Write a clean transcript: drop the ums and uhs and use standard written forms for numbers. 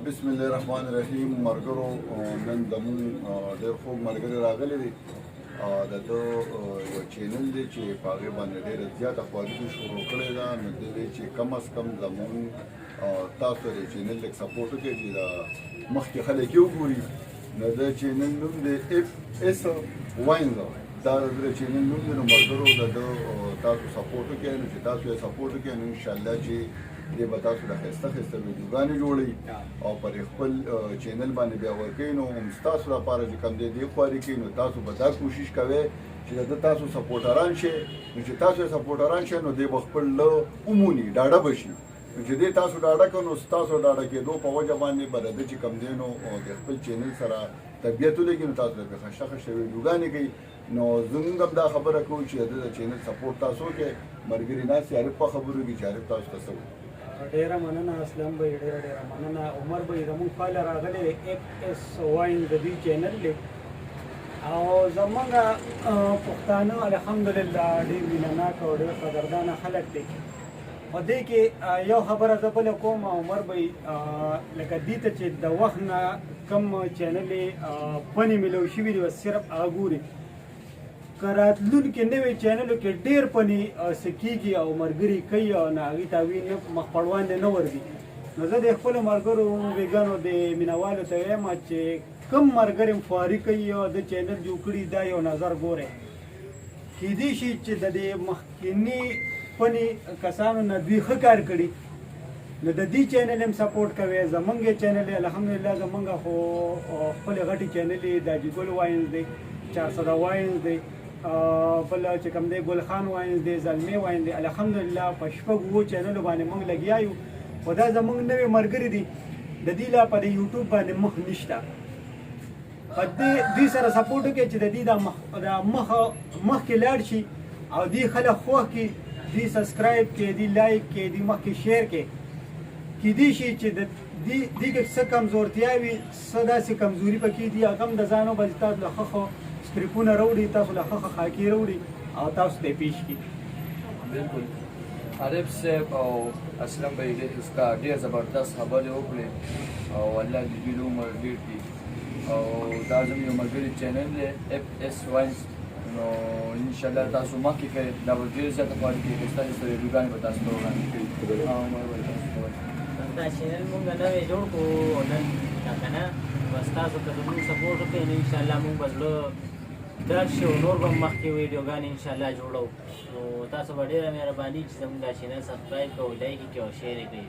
بسم الله الرحمن الرحیم. مرګرو نن زموږ ډېر خوږ ملګري راغلي دي. د ده یو چینل دی چې په هغې باندې ډېره زیاته خواري شروع کړې ده. نو دې دی چې کم از کم زموږ تاسو د چینل لږ سپورټ وکړئ چې د مخکې خلک یې وګوري. نو د چینل نوم دی FS واینز. دا د چینل نوم دی. نو ملګرو د ده تاسو سپورټ وکړئ. نو چې تاسو یې سپورټ وکړئ نو انشاءالله چې دې به تاسو د ښایسته ښایسته ویډیوګانې جوړوي او پر خپل چینل باندې بیا ورکوي. نو ستاسو لپاره چې کوم دی دې خواري کوي نو تاسو به دا کوشش کوئ چې د تاسو سپورټران شئ. نو چې تاسو یې سپورټران شئ نو دې به خپل عمومي ډاډه به شي. نو چې دې تاسو ډاډه کړو نو ستاسو ډاډه کېدو په وجه باندې به د ده چې کوم دی نو د خپل چینل سره طبیعت ولګي نو تاسو به ښایسته ښایسته ویډیوګانې کوي. نو زموږ هم دا خبره کوو چې د چینل سپورټ تاسو وکړئ. ملګري ناست عارف په خبرو کې چې عارف تاسو ته څه وایي. ډیره مننه اسلام بھائی، ډیره مننه عمر بھائی. زموږ خواله راغلی FS واینز د دوی چینل دی او زموږ پښتانه الحمدلله ډېر مینهناک او ډېر قدردانه خلک دی. په دې کې یو خبره زه بله کوم عمر بھائی، لکه دې ته چې د وخت نه کم چینل پنې میلو شوي دي صرف هغه ګوري. که راتلونکي نوي چینلو کې ډېر پنې سکېږي او ملګري کوي او نه هغې ته هغوی مخ په وړاندې نه ورځي. نو زه د خپلو ملګرو ویګانو د مینهوالو ته وایم چې کوم ملګري خواري کوي او د چینل جوړ کړي دا یو نظر ګورئ. کیدای شي چې د دې مخکیني پنې کسانو نه دوی ښه کار کړي نو د دې چینل هم سپورټ کوئ. زمونږ چینل الحمدلله زمونږ خو خپلې غټې چینل د جګل واینز دی، 400 واینز دی، بل چې کوم دی ګل خان واینز دی، زلمی واینز دی. الحمدلله په شپږ اووه چینلو باندې موږ لګیا یو. خو دا زموږ نوي ملګري دي، د دې لا په د یوټیوب باندې مخ نشته. په دوی سره سپورټ وکړئ چې د دې د مخکې لاړ شي او دې خلک خوښ کړي، دې سبسکرایب کړي، دې لایک کړي، دې مخکې شیر کړي. کیدای شي چې د دې کې څه کمزورتیا وي، څه داسې کمزوري پکې دي، هغه هم د ځانو به تاسو له ښه سکریپونه راوړي، تاسو له ښه خاکې راوړي او تاسو ته یې پیش کړي. بالکل عارف صاحب او اسلم بھائی اسکا ډېر زبردست خبرې وکړې او الله دې دوی له عمر ډېر کړي. او دا زموږ یو ملګري چینل دی FS واینز. نو انشاءالله تاسو مخکې کوئ، دا به ډېر زیاته خواري کوي. ښایسته ښایسته ویډیوګانې به تاسو ته وړاندې کوي. دا چینل مونږ نوی جوړ کړو نن، که نه بس تاسو که زموږ سپورټ وکړئ نو انشاءالله مونږ به زړه درد شي او نور به مخکې ویډیوګانې انشاءالله جوړو. نو تاسو به ډېره مهرباني چې زموږ دا چینل سبسکرایب کړئ، لایک یې کړئ او شیر یې کړئ.